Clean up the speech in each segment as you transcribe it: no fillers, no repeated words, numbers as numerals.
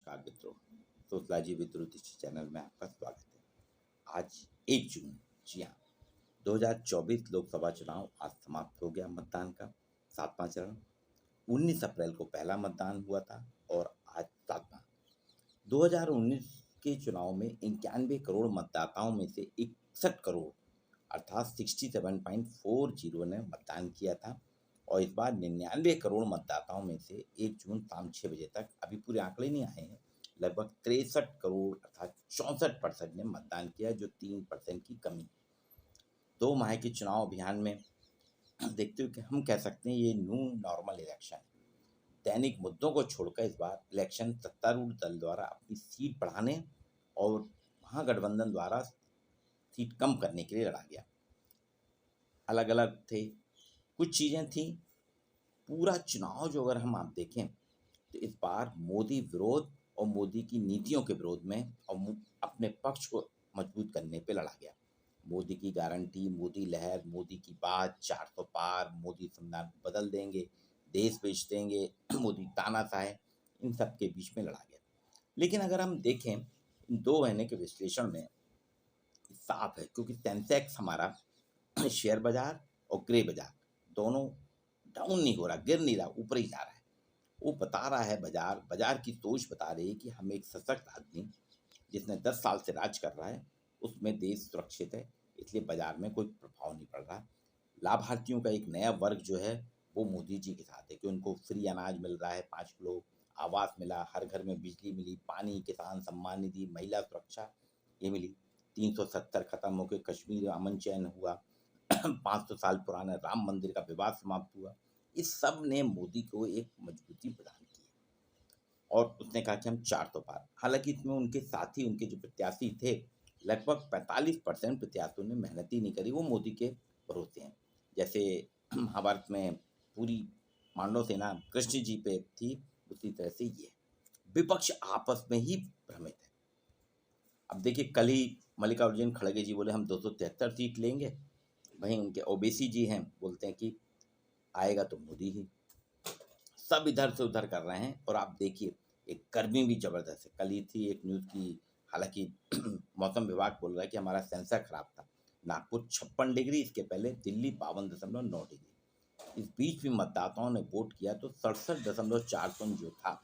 नमस्कार मित्रों। Sociology with Ruchi channel में आपका स्वागत है। आज 1 जून, जी हाँ, 2024 लोकसभा चुनाव आज समाप्त हो गया। मतदान का 7वां चरण 19 अप्रैल को पहला मतदान हुआ था और आज 7वां। 2019 के चुनाव में 91 करोड़ मतदाताओं में से 61 करोड़ अर्थात 67.40 ने मतदान किया था और इस बार 99 करोड़ मतदाताओं में से 1 जून शाम 6 बजे तक, अभी पूरे आंकड़े नहीं आए हैं, लगभग 63 करोड़ अर्थात 64% ने मतदान किया, जो 3% की कमी। 2 माह के चुनाव अभियान में देखते हुए कि हम कह सकते हैं ये न्यू नॉर्मल इलेक्शन है। दैनिक मुद्दों को छोड़कर इस बार इलेक्शन सत्तारूढ़ दल द्वारा अपनी सीट बढ़ाने और महागठबंधन द्वारा सीट कम करने के लिए लड़ा गया। अलग अलग थे, कुछ चीज़ें थी। पूरा चुनाव जो अगर हम आप देखें तो इस बार मोदी विरोध और मोदी की नीतियों के विरोध में और अपने पक्ष को मजबूत करने पे लड़ा गया। मोदी की गारंटी, मोदी लहर, मोदी की बात, 400 पार, मोदी संविधान को बदल देंगे, देश बेच देंगे, मोदी तानाशाह है, इन सब के बीच में लड़ा गया। लेकिन अगर हम देखें इन 2 महीने के विश्लेषण में साफ है, क्योंकि सेंसेक्स हमारा शेयर बाजार और ग्रे बाजार दोनों डाउन नहीं हो रहा, गिर नहीं रहा, ऊपर ही जा रहा है। वो बता रहा है, बाजार की सोच बता रही है कि हम एक सशक्त आदमी जिसने 10 साल से राज कर रहा है, उसमें देश सुरक्षित है, इसलिए बाजार में कोई प्रभाव नहीं पड़ रहा। लाभार्थियों का एक नया वर्ग जो है वो मोदी जी के साथ है कि उनको फ्री अनाज मिल रहा है, 5 किलो, आवास मिला, हर घर में बिजली मिली, पानी, किसान सम्मान निधि, महिला सुरक्षा ये मिली। 370 खत्म होकर कश्मीर अमन चैन हुआ। 500 साल पुराना राम मंदिर का विवाद समाप्त हुआ। इस सब ने मोदी को एक मजबूती प्रदान की और उसने कहा कि हम 400 पार। हालांकि इसमें उनके साथी, उनके जो प्रत्याशी थे, लगभग 45% प्रत्याशियों ने मेहनत ही नहीं करी, वो मोदी के भरोसे हैं। जैसे महाभारत में पूरी मांडव सेना कृष्ण जी पे थी, उसी तरह से ये विपक्ष आपस में ही भ्रमित है। अब देखिए, कल ही मल्लिकार्जुन खड़गे जी बोले हम 273 सीट लेंगे, वहीं उनके ओबीसी जी हैं, बोलते हैं कि आएगा तो मोदी ही। सब इधर से उधर कर रहे हैं और आप देखिए एक गर्मी भी जबरदस्त है। कल ही थी एक न्यूज़ की, हालांकि मौसम विभाग बोल रहा है कि हमारा सेंसर खराब था। नागपुर 56 डिग्री, इसके पहले दिल्ली 52.9 डिग्री। इस बीच भी मतदाताओं ने वोट किया तो 67.4 जो था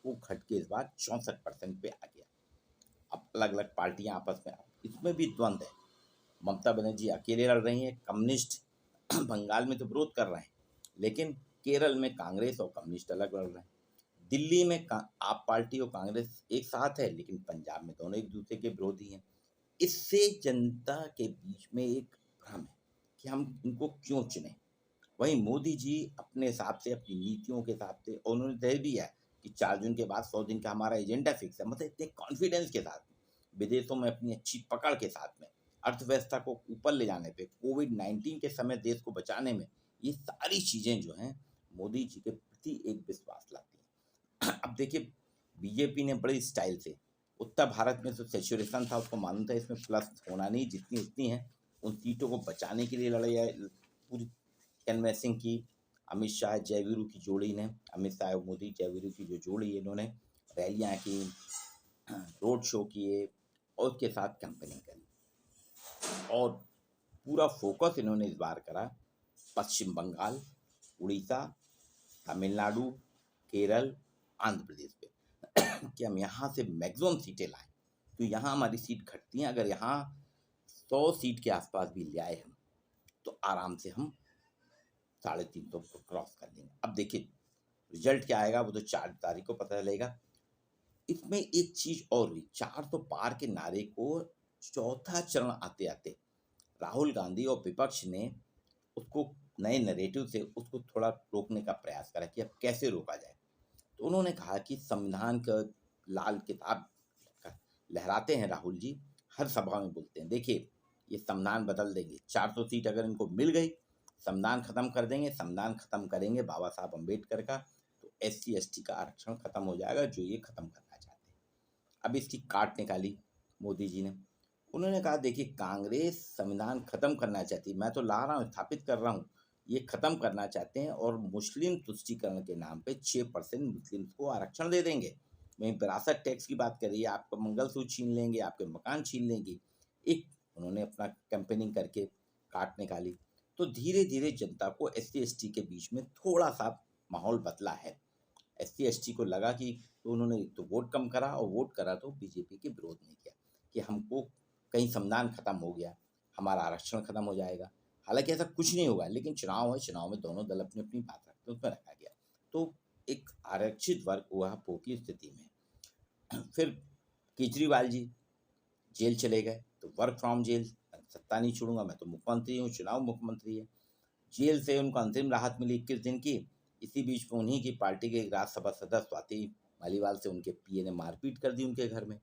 वो घट के इस बार 64% पे आ गया। अब अलग अलग पार्टियां आपस में, इसमें भी द्वंद्व है। ममता बनर्जी अकेले लड़ रही हैं, कम्युनिस्ट बंगाल में तो विरोध कर रहे हैं, लेकिन केरल में कांग्रेस और कम्युनिस्ट अलग लड़ रहे हैं। दिल्ली में आप पार्टी और कांग्रेस एक साथ है, लेकिन पंजाब में दोनों एक दूसरे के विरोधी हैं। इससे जनता के बीच में एक भ्रम है कि हम इनको क्यों चुने। वहीं मोदी जी अपने हिसाब से, अपनी नीतियों के हिसाब से, और उन्होंने तय भी है कि 4 जून के बाद 100 दिन का हमारा एजेंडा फिक्स है। मतलब इतने कॉन्फिडेंस के साथ, विदेशों में अपनी अच्छी पकड़ के साथ में, अर्थव्यवस्था को ऊपर ले जाने पे, कोविड-19 के समय देश को बचाने में, ये सारी चीज़ें जो हैं मोदी जी के प्रति एक विश्वास लाती हैं। अब देखिए, बीजेपी ने बड़ी स्टाइल से, उत्तर भारत में तो सैचुरेशन था, उसको मालूम था इसमें प्लस होना नहीं, जितनी उतनी है, उन सीटों को बचाने के लिए लड़ाई है, पूरी कैनवैसिंग की। अमित शाह जयवीरू की जोड़ी ने, अमित शाह और मोदी जयवीरू की जो जोड़ी है, इन्होंने रैलियाँ की, रोड शो किए और उसके साथ कैंपेनिंग करी और पूरा फोकस इन्होंने इस बार करा पश्चिम बंगाल, उड़ीसा, तमिलनाडु, केरल, आंध्र प्रदेश पे कि हम यहाँ से मैक्सिमम सीटें लाएं। तो यहाँ हमारी सीट घटती हैं, अगर यहाँ 100 सीट के आसपास भी ले आए हम तो आराम से हम 350 को क्रॉस कर लेंगे। अब देखिए रिजल्ट क्या आएगा वो तो 4 तारीख को पता चलेगा। इसमें एक चीज और हुई, 400 पार के नारे को चौथा चरण आते आते राहुल गांधी और विपक्ष ने उसको नए नैरेटिव से उसको थोड़ा रोकने का प्रयास करा कि अब कैसे रोका जाए। तो उन्होंने कहा कि संविधान का लाल किताब लहराते हैं राहुल जी, हर सभा में बोलते हैं, देखिए ये संविधान बदल देंगे, 400 सीट अगर इनको मिल गई, संविधान खत्म कर देंगे, संविधान खत्म करेंगे बाबा साहब अम्बेडकर का, तो SC ST का आरक्षण खत्म हो जाएगा जो ये खत्म करना चाहते हैं। अब इसकी काट निकाली मोदी जी ने। उन्होंने कहा देखिए कांग्रेस संविधान खत्म करना चाहती है, मैं तो ला रहा हूँ, स्थापित कर रहा हूँ, ये खत्म करना चाहते हैं और मुस्लिम तुष्टीकरण के नाम पे 6% मुस्लिम्स को आरक्षण दे देंगे वहीं विरासत टैक्स की बात करिए, आपका मंगलसूत्र छीन लेंगे, आपके मकान छीन लेंगे। एक उन्होंने अपना कैंपेनिंग करके काट निकाली। तो धीरे-धीरे जनता को एससी-एसटी के बीच में थोड़ा-सा माहौल बदला है। एससी-एसटी को लगा कि तो उन्होंने तो वोट कम करा और वोट करा तो बीजेपी के विरोध में किया कि हमको कहीं संविधान खत्म हो गया, हमारा आरक्षण खत्म हो जाएगा। हालाँकि ऐसा कुछ नहीं होगा, लेकिन चुनाव है, चुनाव में दोनों दल अपनी-अपनी बात रखते हैं, उसमें रखा गया। तो एक आरक्षित वर्ग उहापोह की स्थिति में। फिर केजरीवाल जी जेल चले गए, तो वर्क फ्रॉम जेल, सत्ता नहीं छोड़ूँगा, मैं तो मुख्यमंत्री हूँ, चुनाव मुख्यमंत्री है। जेल से उनको अंतरिम राहत मिली 21 दिन की। इसी बीच में उन्हीं की पार्टी के एक राज्यसभा सदस्य स्वाति मालीवाल से उनके पीए ने मारपीट कर दी उनके घर में।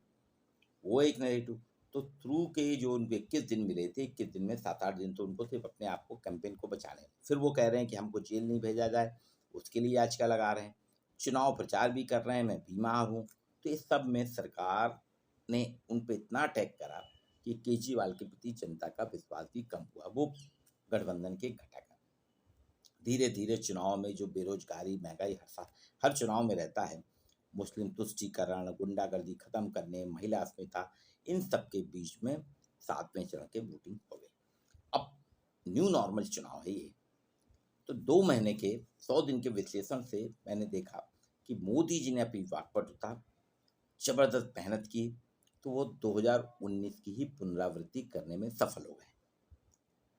वो एक नैरेटिव। तो थ्रू के जो उनको 21 दिन मिले थे, 21 दिन में 7-8 दिन तो उनको सिर्फ अपने आप को कैंपेन को बचाने। फिर वो कह रहे हैं कि हमको जेल नहीं भेजा जाए, उसके लिए याचिका लगा रहे हैं। चुनाव प्रचार भी कर रहे हैं, मैं बीमार हूँ। तो इस सब में सरकार ने उन पे इतना अटैक करा कि केजरीवाल के प्रति जनता का विश्वास भी कम हुआ। वो गठबंधन के घटक हैं। धीरे-धीरे चुनाव में जो बेरोजगारी, महँगाई हर चुनाव में रहता है, मुस्लिम तुष्टीकरण, गुंडागर्दी खत्म करने, महिला अस्मिता, इन सब के बीच में 7वें चरण के वोटिंग हो गई। अब न्यू नॉर्मल चुनाव है ये। तो 2 महीने के 100 दिन के विश्लेषण से मैंने देखा कि मोदी जी ने अपनी वाकपटुता, जबरदस्त मेहनत की, तो वो 2019 की ही पुनरावृत्ति करने में सफल हो गए।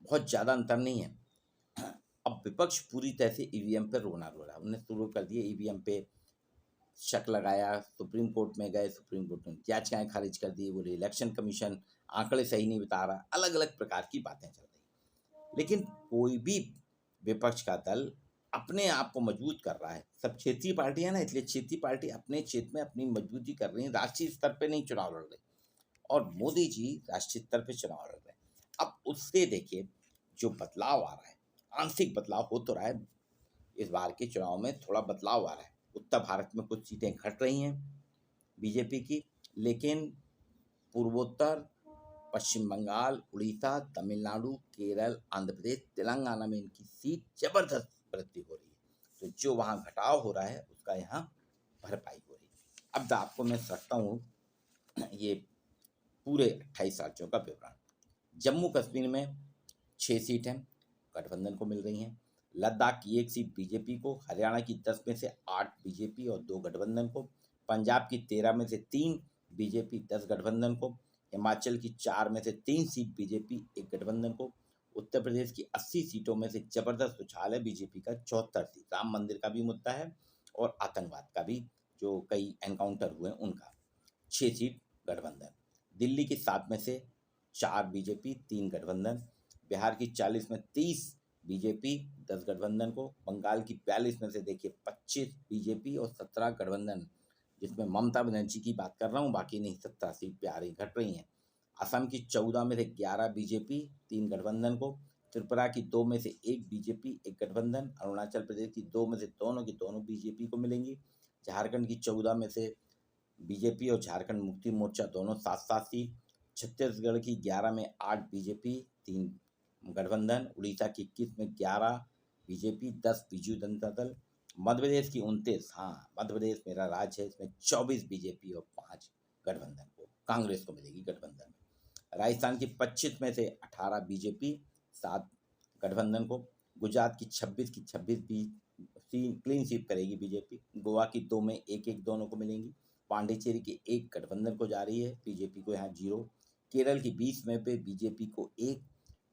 बहुत ज़्यादा अंतर नहीं है। अब विपक्ष पूरी तरह से ईवीएम पे रोना रो रहा है। उन्होंने शुरू कर दिए ईवीएम पे शक लगाया, सुप्रीम कोर्ट में गए, सुप्रीम कोर्ट ने याचिकाएं खारिज कर दी, वो इलेक्शन कमीशन आंकड़े सही नहीं बता रहा, अलग अलग प्रकार की बातें चल रही। लेकिन कोई भी विपक्ष का दल अपने आप को मजबूत कर रहा है। सब क्षेत्रीय पार्टियां ना, इसलिए क्षेत्रीय पार्टी अपने क्षेत्र में अपनी मजबूती कर रही है, राष्ट्रीय स्तर पे नहीं चुनाव लड़ रही। और मोदी जी राष्ट्रीय स्तर पे चुनाव लड़ रहे हैं। अब उससे देखिए जो बदलाव आ रहा है, आंशिक बदलाव हो तो रहा है। इस बार के चुनाव में थोड़ा बदलाव आ रहा है। उत्तर भारत में कुछ सीटें घट रही हैं बीजेपी की, लेकिन पूर्वोत्तर, पश्चिम बंगाल, उड़ीसा, तमिलनाडु, केरल, आंध्र प्रदेश, तेलंगाना में इनकी सीट जबरदस्त वृद्धि हो रही है। तो जो वहाँ घटाव हो रहा है उसका यहाँ भरपाई हो रही है। अब आपको मैं सकता हूँ ये पूरे 28 राज्यों का विवरण। जम्मू कश्मीर में 6 सीटें गठबंधन को मिल रही हैं। लद्दाख की 1 सीट बीजेपी को, हरियाणा की 10 में से 8 बीजेपी और 2 गठबंधन को, पंजाब की 13 में से 3 बीजेपी, 10 गठबंधन को, हिमाचल की 4 में से 3 सीट बीजेपी, 1 गठबंधन को, उत्तर प्रदेश की 80 सीटों में से जबरदस्त उछाल है बीजेपी का, 74 सीट। राम मंदिर का भी मुद्दा है और आतंकवाद का भी, जो कई एनकाउंटर हुए उनका। 6 सीट गठबंधन। दिल्ली की 7 में से 4 बीजेपी, 3 गठबंधन। बिहार की 40 में 30 बीजेपी, 10 गठबंधन को। बंगाल की 42 में से देखिए 25 बीजेपी और 17 गठबंधन, जिसमें ममता बनर्जी की बात कर रहा हूँ, बाकी नहीं 17 सीट पे आ रही, घट रही हैं। असम की 14 में से 11 बीजेपी, 3 गठबंधन को। त्रिपुरा की 2 में से 1 बीजेपी, 1 गठबंधन। अरुणाचल प्रदेश की 2 में से दोनों की दोनों बीजेपी को मिलेंगी। झारखंड की 14 में से बीजेपी और झारखंड मुक्ति मोर्चा दोनों 7-7 सीट। छत्तीसगढ़ की 11 में 8 बीजेपी, 3 गठबंधन। उड़ीसा की 21 में 11 बीजेपी, 10 बीजू जनता दल। मध्य प्रदेश की 29, हाँ मध्य प्रदेश मेरा राज्य है, इसमें 24 बीजेपी और 5 गठबंधन को, कांग्रेस को मिलेगी गठबंधन में। राजस्थान की 25 में से 18 बीजेपी, 7 गठबंधन को। गुजरात की 26 की 26 क्लीन स्वीप करेगी बीजेपी। गोवा की 2 में 1-1 दोनों को मिलेंगी। पांडिचेरी की 1 गठबंधन को जा रही है, बीजेपी को यहाँ 0। केरल की 20 में पे बीजेपी को 1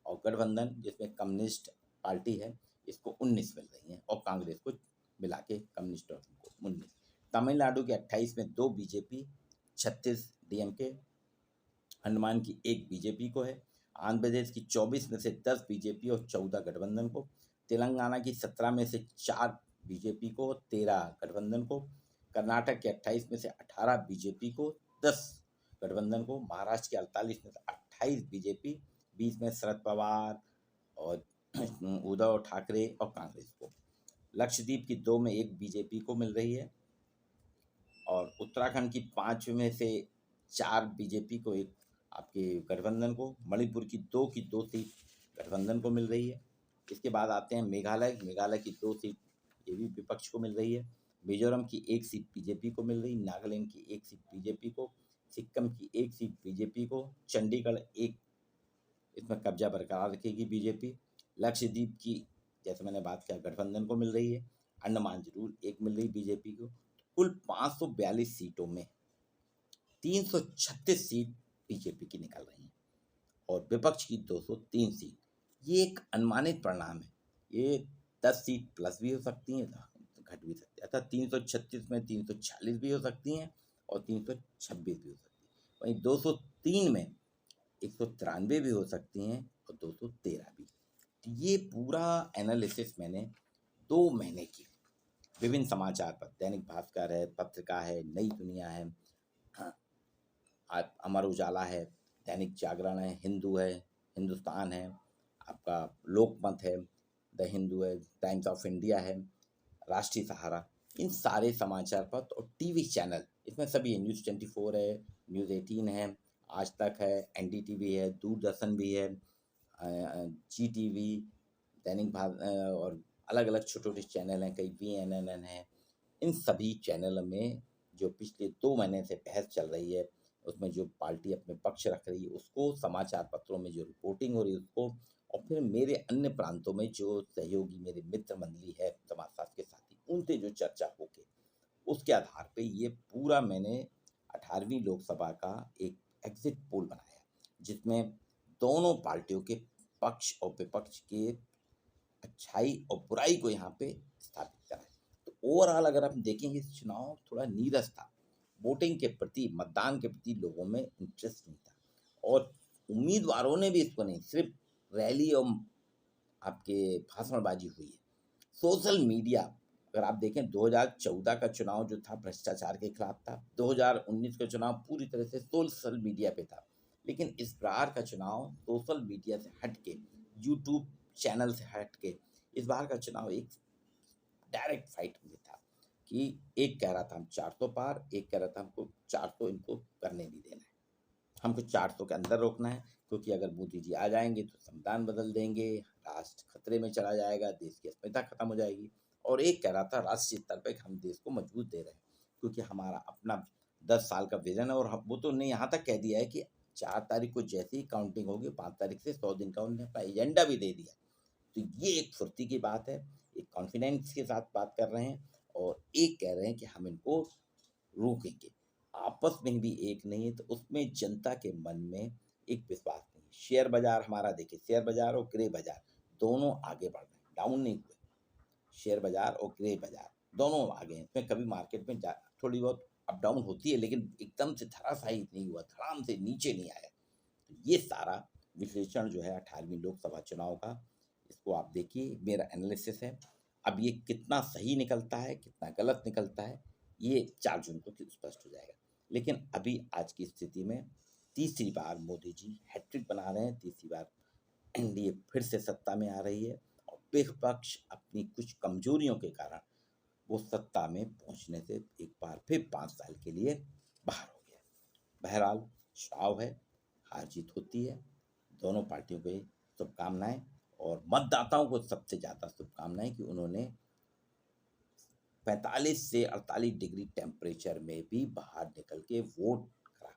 और गठबंधन जिसमें कम्युनिस्ट पार्टी है इसको 19 मिल रही हैं और कांग्रेस को मिला के कम्युनिस्ट और को 19। तमिलनाडु के 28 में 2 बीजेपी, 36 डीएमके। अंडमान की 1 बीजेपी को है। आंध्र प्रदेश की 24 में से 10 बीजेपी और 14 गठबंधन को। तेलंगाना की 17 में से 4 बीजेपी को, 13 गठबंधन को। कर्नाटक के 28 में से 18 बीजेपी को, 10 गठबंधन को। महाराष्ट्र के 48 में से 28 बीजेपी, 20 में शरद पवार और उद्धव ठाकरे और कांग्रेस को। लक्षद्वीप की 2 में 1 बीजेपी को मिल रही है और उत्तराखंड की 5 में से 4 बीजेपी को, 1 आपके गठबंधन को। मणिपुर की 2 सीट गठबंधन को मिल रही है। इसके बाद आते हैं मेघालय की 2 सीट ये भी विपक्ष को मिल रही है। मिजोरम की 1 सीट बीजेपी को मिल रही, नागालैंड की 1 सीट बीजेपी को, सिक्किम की 1 सीट बीजेपी को, चंडीगढ़ एक इसमें कब्जा बरकरार रखेगी बीजेपी, लक्षद्वीप की जैसे मैंने बात किया गठबंधन को मिल रही है, अंडमान जरूर एक मिल रही बीजेपी को। कुल 542 सीटों में 336 सीट बीजेपी की निकल रही हैं और विपक्ष की 203 सीट। ये एक अनुमानित परिणाम है, ये 10 सीट प्लस भी हो सकती हैं, घट भी सकती है, अर्थात 336 में 346 भी हो सकती हैं और 326 भी हो सकती है। वहीं 203 में 193 भी हो सकती हैं और 213 भी। तो ये पूरा एनालिसिस मैंने 2 महीने की विभिन्न समाचार पत्र, दैनिक भास्कर है, पत्रिका है, नई दुनिया है, अमर उजाला है, दैनिक जागरण है, हिंदू है, हिंदुस्तान है, आपका लोकमत है, द हिंदू है, टाइम्स ऑफ इंडिया है, राष्ट्रीय सहारा, इन सारे समाचार पत्र और टीवी चैनल इसमें सभी है, न्यूज़ 24 है, न्यूज़ 18 है, आज तक है, एनडीटीवी है, दूरदर्शन भी है, जी टीवी, दैनिक और अलग अलग छोटे छोटे चैनल हैं, कई VNN है। इन सभी चैनलों में जो पिछले 2 महीने से बहस चल रही है, उसमें जो पार्टी अपने पक्ष रख रही है उसको, समाचार पत्रों में जो रिपोर्टिंग हो रही है उसको, और फिर मेरे अन्य प्रांतों में जो सहयोगी मेरे मित्र मंडली है, समाजशास्त्र के साथी, उनसे जो चर्चा होके उसके आधार पे ये पूरा मैंने 18वीं लोकसभा का एक एग्जिट पोल बनाया, जिसमें दोनों पार्टियों के पक्ष और विपक्ष के अच्छाई और बुराई को यहाँ पे स्थापित करा है। तो ओवरऑल अगर हम देखेंगे चुनाव थोड़ा नीरस था, वोटिंग के प्रति, मतदान के प्रति लोगों में इंटरेस्ट नहीं था और उम्मीदवारों ने भी इसको नहीं, सिर्फ रैली और आपके भाषणबाजी हुई है। सोशल मीडिया अगर आप देखें 2014 का चुनाव जो था भ्रष्टाचार के खिलाफ था, 2019 का चुनाव पूरी तरह से सोशल मीडिया पे था, लेकिन इस बार का चुनाव सोशल मीडिया से हट के, यूट्यूब चैनल से हट के, इस बार का चुनाव एक डायरेक्ट फाइट में था कि एक कह रहा था हम 400 पार, एक कह रहा था हमको 400 इनको करने नहीं देना है, हमको 400 के अंदर रोकना है, क्योंकि अगर मोदी जी आ जाएंगे तो संविधान बदल देंगे, राष्ट्र खतरे में चला जाएगा, देश की अस्मिता खत्म हो जाएगी। और एक कह रहा था राष्ट्रीय स्तर पर हम देश को मजबूत दे रहे हैं, क्योंकि हमारा अपना 10 साल का विजन है और वो तो उन्होंने यहाँ तक कह दिया है कि 4 तारीख को जैसे ही काउंटिंग होगी 5 तारीख से 100 दिन का उन्होंने अपना एजेंडा भी दे दिया। तो ये एक फुर्ती की बात है, एक कॉन्फिडेंस के साथ बात कर रहे हैं और एक कह रहे हैं कि हम इनको रोकेंगे। आपस में भी एक नहीं है, तो उसमें जनता के मन में एक विश्वास नहीं है। शेयर बाजार हमारा देखिए, शेयर बाजार और ग्रे बाजार दोनों आगे बढ़ रहे हैं, डाउन नहीं हुए। शेयर बाजार और ग्रे बाजार दोनों आगे हैं, इसमें कभी मार्केट में थोड़ी बहुत अप डाउन होती है, लेकिन एकदम से धराशायी नहीं हुआ, धड़ाम से नीचे नहीं आया। तो ये सारा विश्लेषण जो है 18वीं लोकसभा चुनाव का, इसको आप देखिए, मेरा एनालिसिस है। अब ये कितना सही निकलता है, कितना गलत निकलता है, ये 4 जून को स्पष्ट हो जाएगा। लेकिन अभी आज की स्थिति में तीसरी बार मोदी जी हैट्रिक बना रहे हैं, तीसरी बार एनडीए फिर से सत्ता में आ रही है और विपक्ष अपनी कुछ कमजोरियों के कारण वो सत्ता में पहुंचने से एक बार फिर 5 साल के लिए बाहर हो गया। बहरहाल चुनाव है, हार जीत होती है, दोनों पार्टियों को शुभकामनाएं और मतदाताओं को सबसे ज़्यादा शुभकामनाएं कि उन्होंने 45 से 48 डिग्री टेम्परेचर में भी बाहर निकल के वोट करा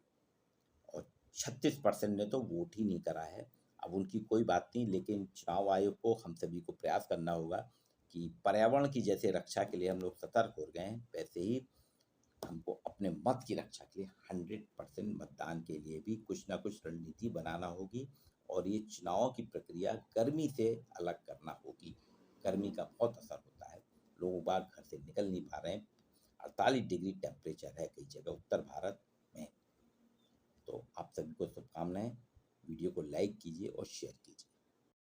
और 36% ने तो वोट ही नहीं करा है। अब उनकी कोई बात नहीं, लेकिन चुनाव आयोग को हम सभी को प्रयास करना होगा कि पर्यावरण की जैसे रक्षा के लिए हम लोग सतर्क हो गए हैं, वैसे ही हमको अपने मत की रक्षा के लिए 100% मतदान के लिए भी कुछ ना कुछ रणनीति बनाना होगी और ये चुनाव की प्रक्रिया गर्मी से अलग करना होगी। गर्मी का बहुत असर होता है, लोग बाग घर से निकल नहीं पा रहे हैं, 48 डिग्री टेम्परेचर है कई जगह उत्तर भारत में। तो आप सभी को शुभकामनाएं, वीडियो को लाइक कीजिए और शेयर कीजिए।